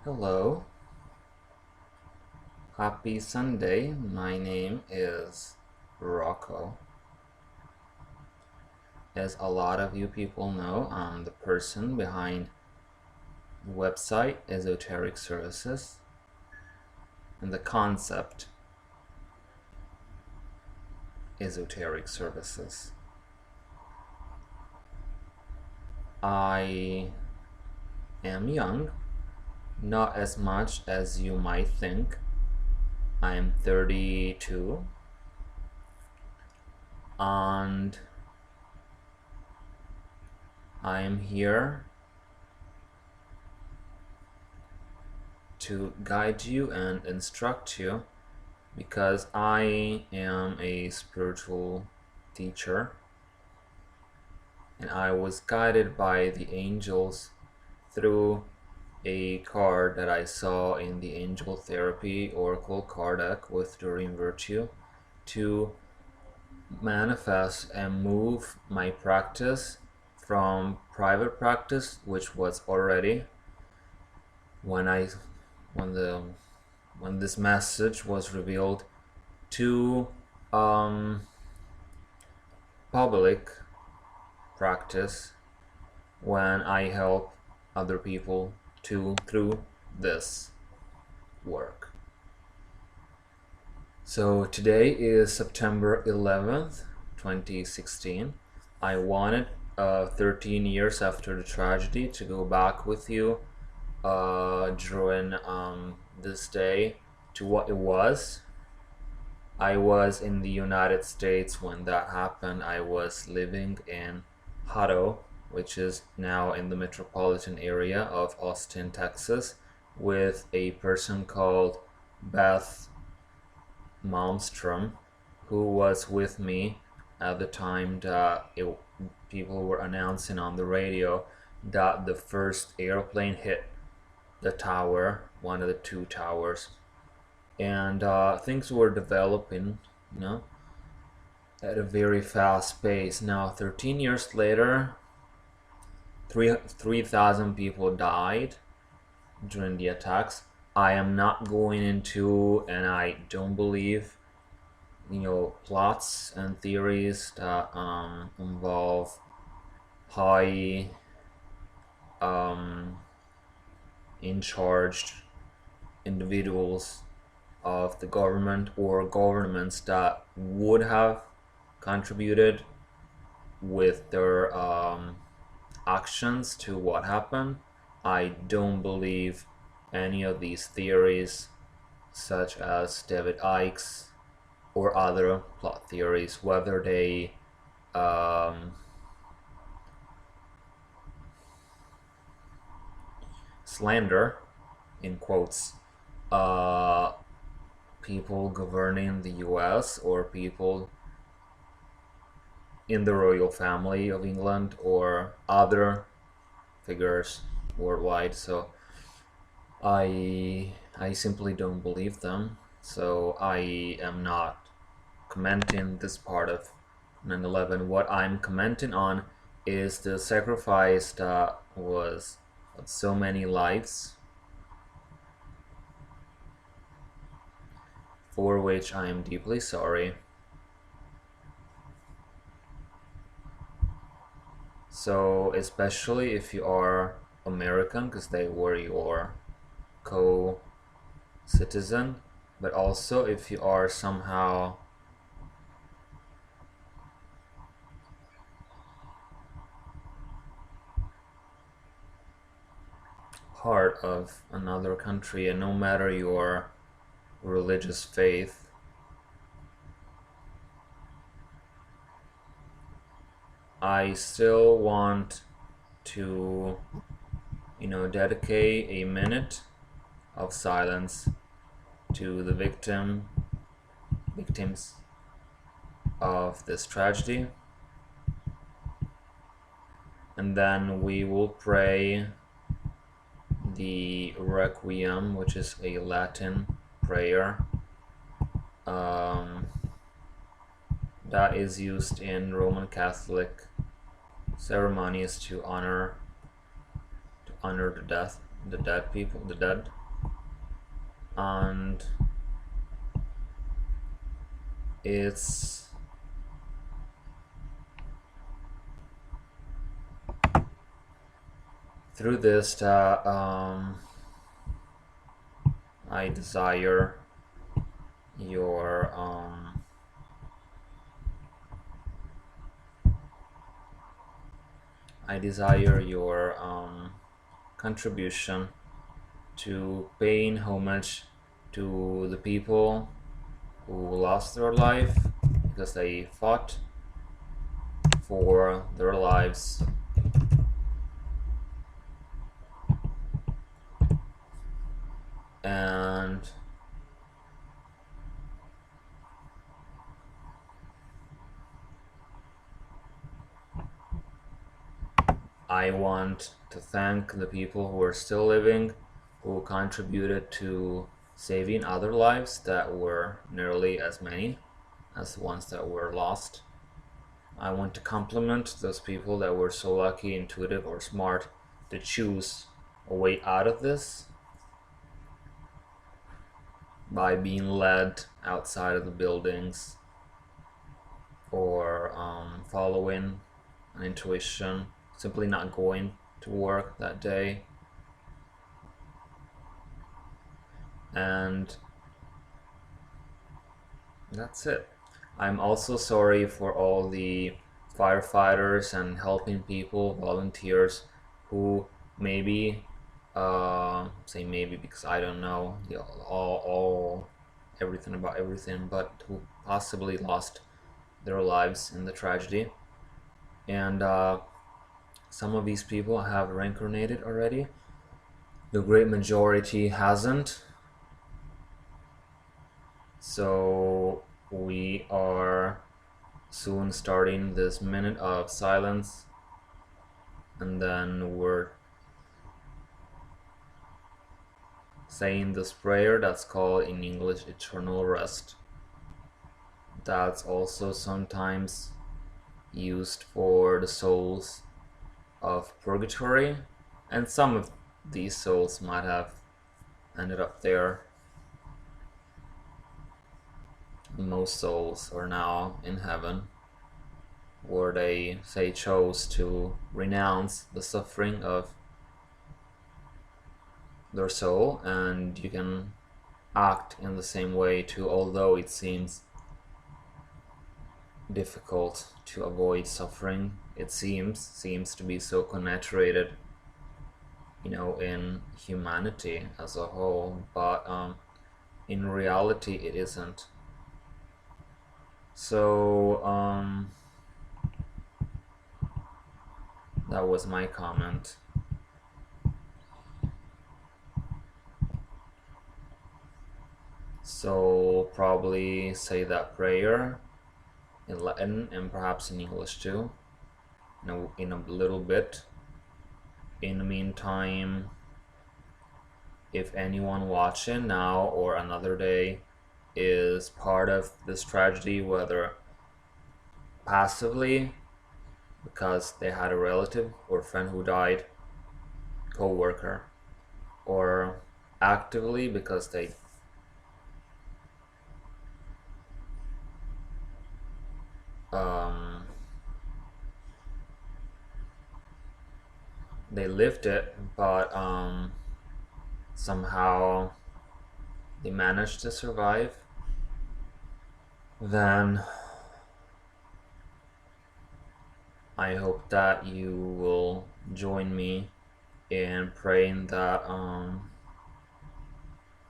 Hello, happy Sunday. My name is Rocco. As a lot of you people know, I'm the person behind the website Esoteric Services and the concept Esoteric Services. I am young, not as much as you might think. I am 32 and I am here to guide you and instruct you because I am a spiritual teacher and I was guided by the angels through a card that I saw in the Angel Therapy Oracle card deck with Doreen Virtue to manifest and move my practice from private practice, which was already when this message was revealed, to public practice when I help other people through this work. So today is September 11th, 2016. I wanted 13 years after the tragedy to go back with you during this day to what it was. I was in the United States when that happened. I was living in Hutto, which is now in the metropolitan area of Austin, Texas, with a person called Beth Malmstrom, who was with me at the time that people were announcing on the radio that the first airplane hit the tower, one of the two towers, and things were developing, at a very fast pace. Now, 13 years later, 3,000 people died during the attacks. I am not going into, and I don't believe, plots and theories that involve high in charged individuals of the government or governments that would have contributed with their actions to what happened. I don't believe any of these theories, such as David Icke's or other plot theories, whether they slander, in quotes, people governing the US or people in the royal family of England or other figures worldwide. So I simply don't believe them. So I am not commenting this part of 9/11. What I'm commenting on is the sacrifice that was of so many lives, for which I am deeply sorry. So especially if you are American, because they were your co-citizen, but also if you are somehow part of another country, and no matter your religious faith, I still want to dedicate a minute of silence to the victims of this tragedy, and then we will pray the Requiem, which is a Latin prayer that is used in Roman Catholic ceremonies to honor the death the dead people, the dead. And it's through this that I desire your contribution to paying homage to the people who lost their life because they fought for their lives. And I want to thank the people who are still living, who contributed to saving other lives that were nearly as many as the ones that were lost. I want to compliment those people that were so lucky, intuitive, or smart to choose a way out of this by being led outside of the buildings or following an intuition, simply not going to work that day. And that's it. I'm also sorry for all the firefighters and helping people, volunteers who maybe, say maybe because I don't know all everything about everything, but who possibly lost their lives in the tragedy. And some of these people have reincarnated already. The great majority hasn't. So we are soon starting this minute of silence, and then we're saying this prayer that's called in English eternal rest. That's also sometimes used for the souls of purgatory, and some of these souls might have ended up there. Most souls are now in heaven, where they say chose to renounce the suffering of their soul, and you can act in the same way too, although it seems difficult to avoid suffering. It seems to be so connaturated, in humanity as a whole, but in reality it isn't. So that was my comment. So probably say that prayer in Latin and perhaps in English too, in a little bit. In the meantime, if anyone watching now or another day is part of this tragedy, whether passively because they had a relative or friend who died, co-worker, or actively because they lived it, but somehow they managed to survive, then I hope that you will join me in praying that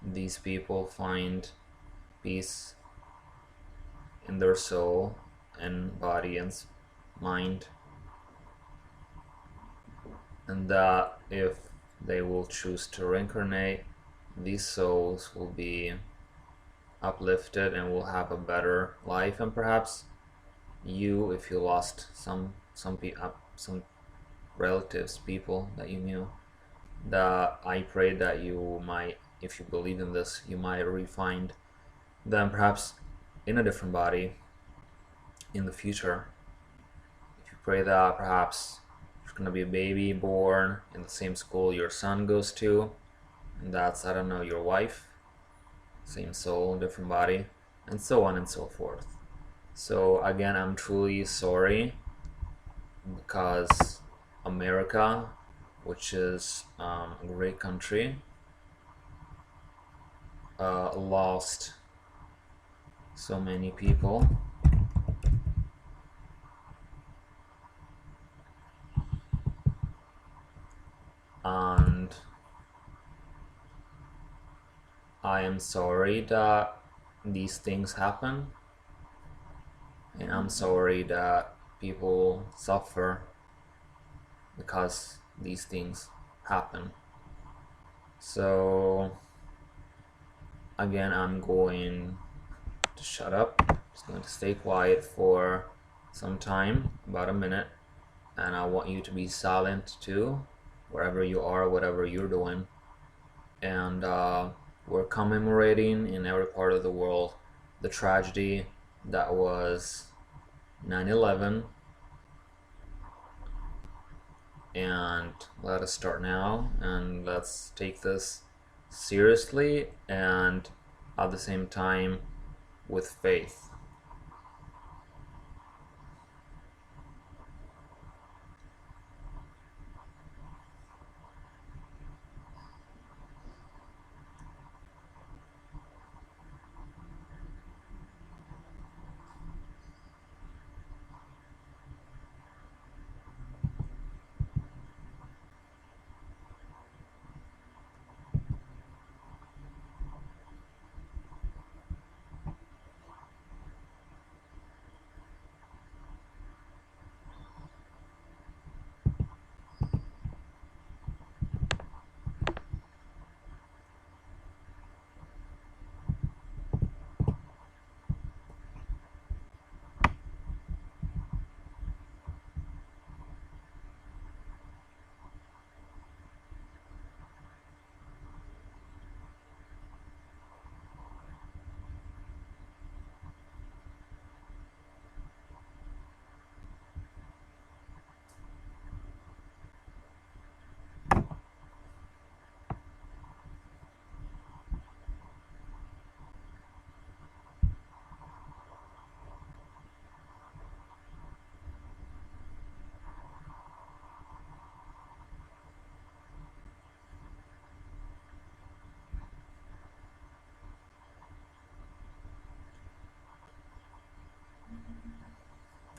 these people find peace in their soul and body and mind, and that if they will choose to reincarnate, these souls will be uplifted and will have a better life. And perhaps you, if you lost some relatives, people that you knew, that I pray that you might, if you believe in this, you might re-find them perhaps in a different body in the future. If you pray that, perhaps gonna be a baby born in the same school your son goes to, and that's, I don't know, your wife, same soul, different body, and so on and so forth. So again, I'm truly sorry because America, which is a great country, lost so many people. And I am sorry that these things happen, and I'm sorry that people suffer because these things happen. So again, I'm going to shut up. Just going to stay quiet for some time, about a minute, and I want you to be silent too, wherever you are, whatever you're doing. And we're commemorating in every part of the world the tragedy that was 9/11. And let us start now, and let's take this seriously and at the same time with faith.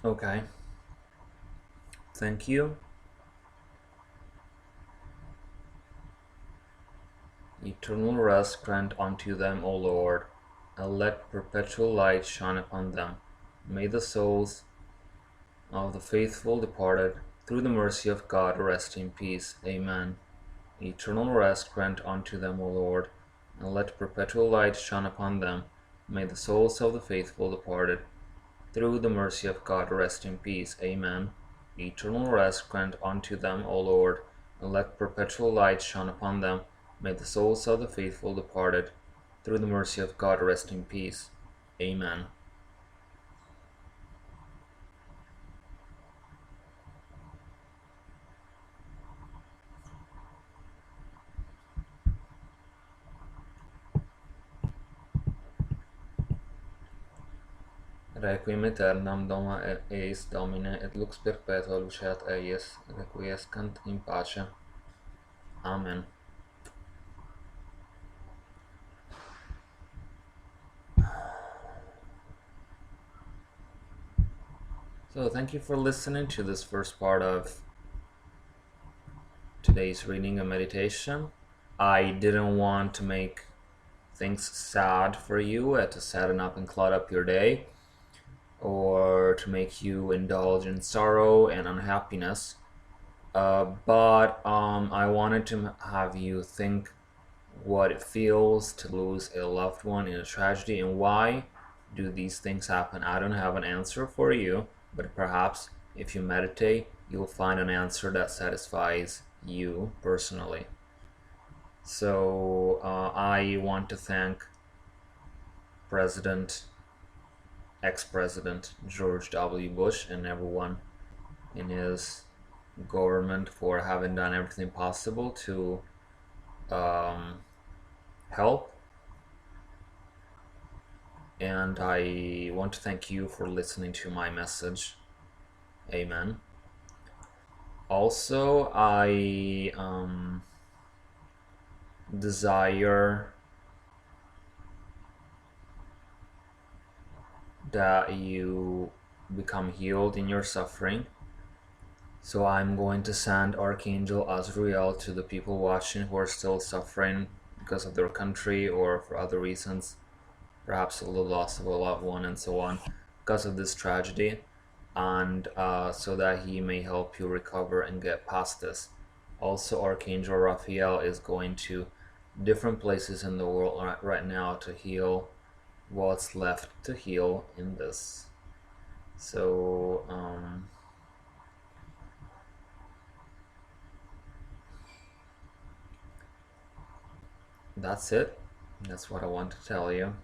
Okay, thank you. Eternal rest grant unto them, O Lord, and let perpetual light shine upon them. May the souls of the faithful departed, through the mercy of God, rest in peace. Amen. Eternal rest grant unto them, O Lord, and let perpetual light shine upon them. May the souls of the faithful departed, through the mercy of God, rest in peace. Amen. Eternal rest grant unto them, O Lord, and let perpetual light shine upon them. May the souls of the faithful departed, through the mercy of God, rest in peace. Amen. Requiem aeternam doma eis Domine, et lux perpetua luceat eies, requiescant in pace. Amen. So thank you for listening to this first part of today's reading and meditation. I didn't want to make things sad for you, to sadden up and cloud up your day, or to make you indulge in sorrow and unhappiness. But I wanted to have you think what it feels to lose a loved one in a tragedy, and why do these things happen. I don't have an answer for you, but perhaps if you meditate, you'll find an answer that satisfies you personally. So I want to thank ex-President George W. Bush, and everyone in his government for having done everything possible to help. And I want to thank you for listening to my message. Amen. Also, I desire that you become healed in your suffering. So I'm going to send Archangel Azrael to the people watching who are still suffering because of their country or for other reasons, perhaps the loss of a loved one and so on, because of this tragedy, and so that he may help you recover and get past this. Also, Archangel Raphael is going to different places in the world right now to heal what's left to heal in this. So that's it. That's what I want to tell you.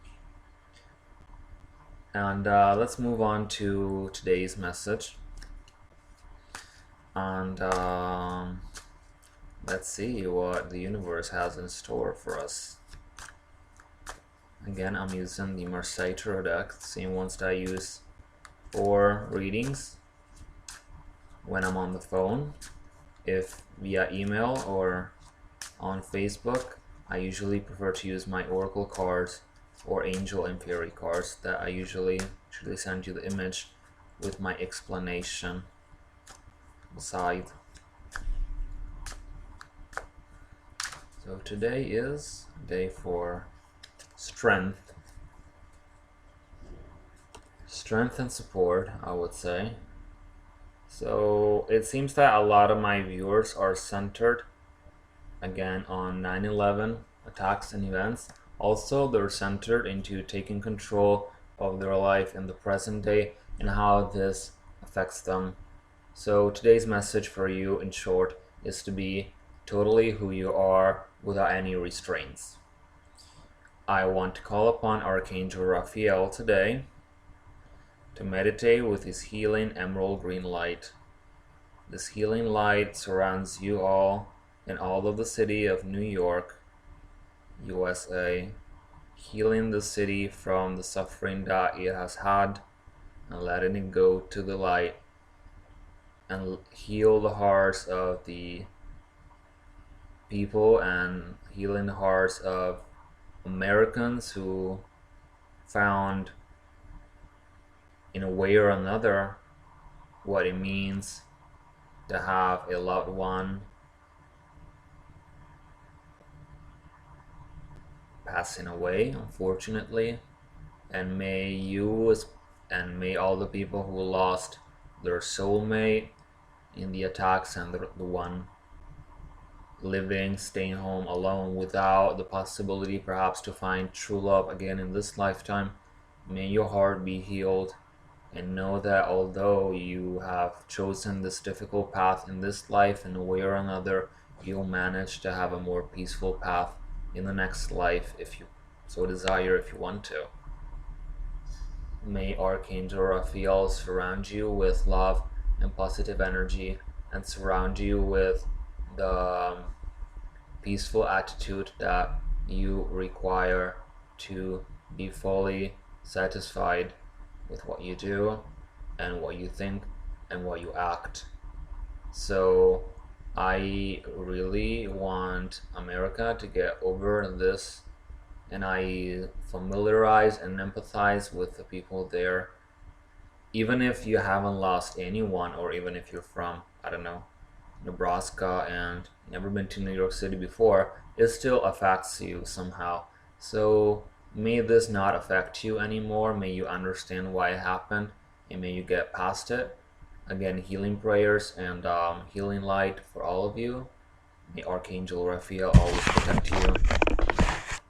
And let's move on to today's message. And let's see what the universe has in store for us. Again, I'm using the Marseille Tarot deck, the same ones that I use for readings when I'm on the phone. If via email or on Facebook, I usually prefer to use my oracle cards or angel and fairy cards that I usually send you the image with my explanation beside. So today is day for strength and support, I would say. So it seems that a lot of my viewers are centered again on 9/11 attacks and events. Also, they're centered into taking control of their life in the present day and how this affects them. So today's message for you, in short, is to be totally who you are without any restraints. I want to call upon Archangel Raphael today to meditate with his healing emerald green light. This healing light surrounds you all in all of the city of New York, USA, healing the city from the suffering that it has had and letting it go to the light, and heal the hearts of the people and healing the hearts of Americans who found in a way or another what it means to have a loved one passing away, unfortunately. And may you and may all the people who lost their soulmate in the attacks and the one living, staying home alone without the possibility perhaps to find true love again in this lifetime, may your heart be healed, and know that although you have chosen this difficult path in this life, in a way or another, you'll manage to have a more peaceful path in the next life if you so desire, if you want to. May Archangel Raphael surround you with love and positive energy, and surround you with the peaceful attitude that you require to be fully satisfied with what you do and what you think and what you act. So I really want America to get over this, and I familiarize and empathize with the people there. Even if you haven't lost anyone, or even if you're from, I don't know, Nebraska and never been to New York City before, it still affects you somehow. So may this not affect you anymore. May you understand why it happened, and may you get past it. Again, healing prayers and healing light for all of you. May Archangel Raphael always protect you.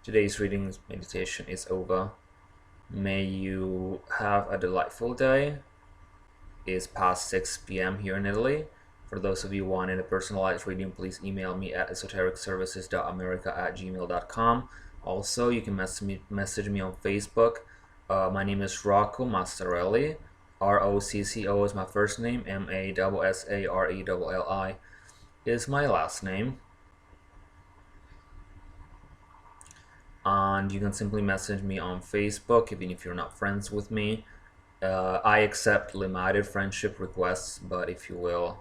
Today's reading meditation is over. May you have a delightful day. It's past 6 p.m. here in Italy. For those of you wanting a personalized reading, please email me at esotericservices.america@gmail.com. Also, you can message me on Facebook. My name is Rocco Massarelli. Rocco is my first name, Massarelli is my last name. And you can simply message me on Facebook, even if you're not friends with me. I accept limited friendship requests, but if you will,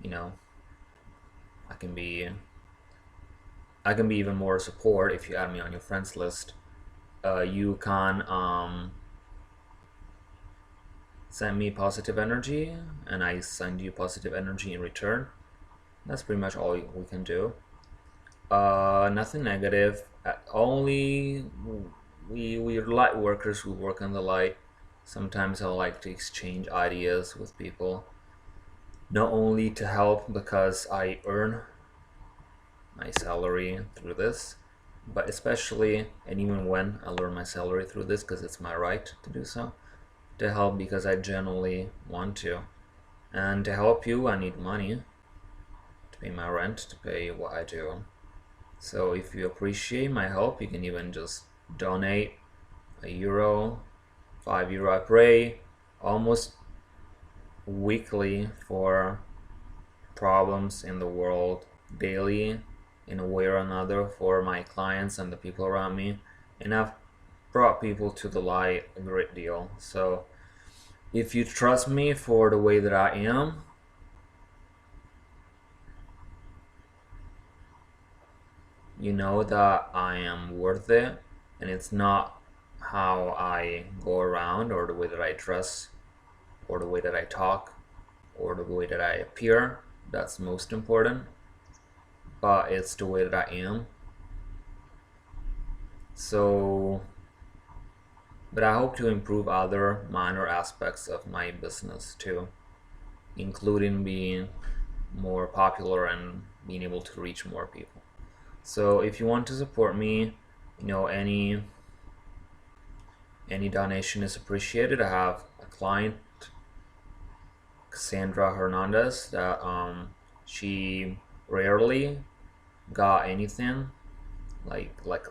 you know, I can be even more support if you add me on your friends list. You can send me positive energy, and I send you positive energy in return. That's pretty much all we can do. Nothing negative. Only we're light workers who work in the light. Sometimes I like to exchange ideas with people, not only to help because I earn my salary through this, but especially and even when I earn my salary through this, because it's my right to do so, to help because I genuinely want to. And to help you, I need money to pay my rent, to pay what I do. So if you appreciate my help, you can even just donate €1, €5. I pray almost weekly for problems in the world, daily in a way or another, for my clients and the people around me. And I've brought people to the light a great deal. So if you trust me for the way that I am, you know that I am worth it, and it's not how I go around or the way that I dress or the way that I talk or the way that I appear that's most important, but it's the way that I am. So, but I hope to improve other minor aspects of my business too, including being more popular and being able to reach more people. So if you want to support me, any donation is appreciated. I have a client, Cassandra Hernandez, that she rarely got anything, like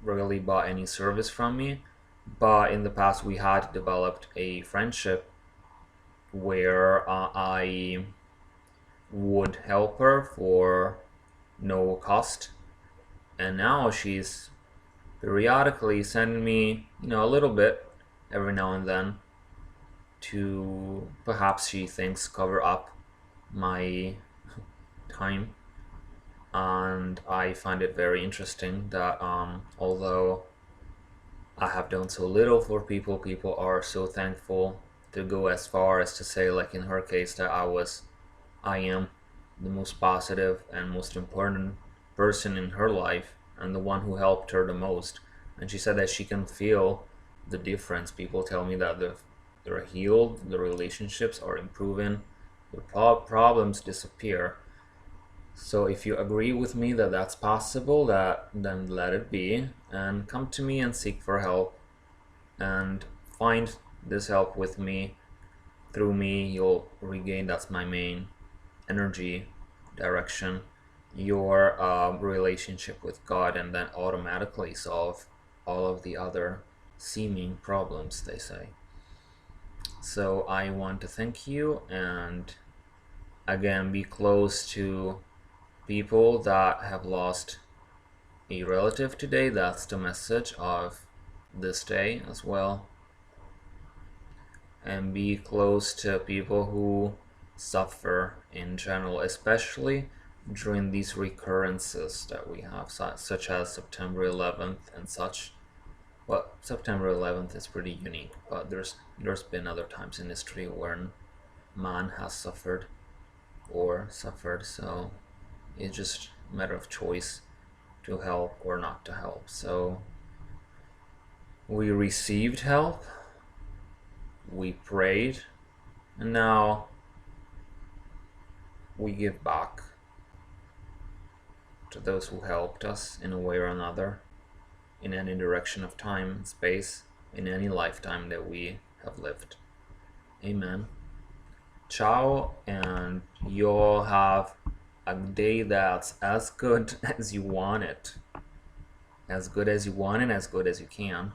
rarely bought any service from me, but in the past we had developed a friendship where I would help her for no cost, and now she's periodically sending me a little bit every now and then to, perhaps she thinks, cover up my time. And I find it very interesting that although I have done so little for people, people are so thankful to go as far as to say, like in her case, that I am the most positive and most important person in her life and the one who helped her the most. And she said that she can feel the difference. People tell me that they're healed, the relationships are improving, the problems disappear. So if you agree with me that that's possible, then let it be, and come to me and seek for help, and find this help with me. Through me, you'll regain, that's my main energy direction, your relationship with God, and then automatically solve all of the other seeming problems, they say. So I want to thank you, and again, be close to people that have lost a relative today. That's the message of this day as well. And be close to people who suffer in general, especially during these recurrences that we have, such as September 11th and such. Well, September 11th is pretty unique, but there's been other times in history where man has suffered, so it's just a matter of choice to help or not to help. So we received help, we prayed, and now we give back to those who helped us in a way or another, in any direction of time and space, in any lifetime that we have lived. Amen. Ciao, and you'll have a day that's as good as you want it. As good as you want it, as good as you can.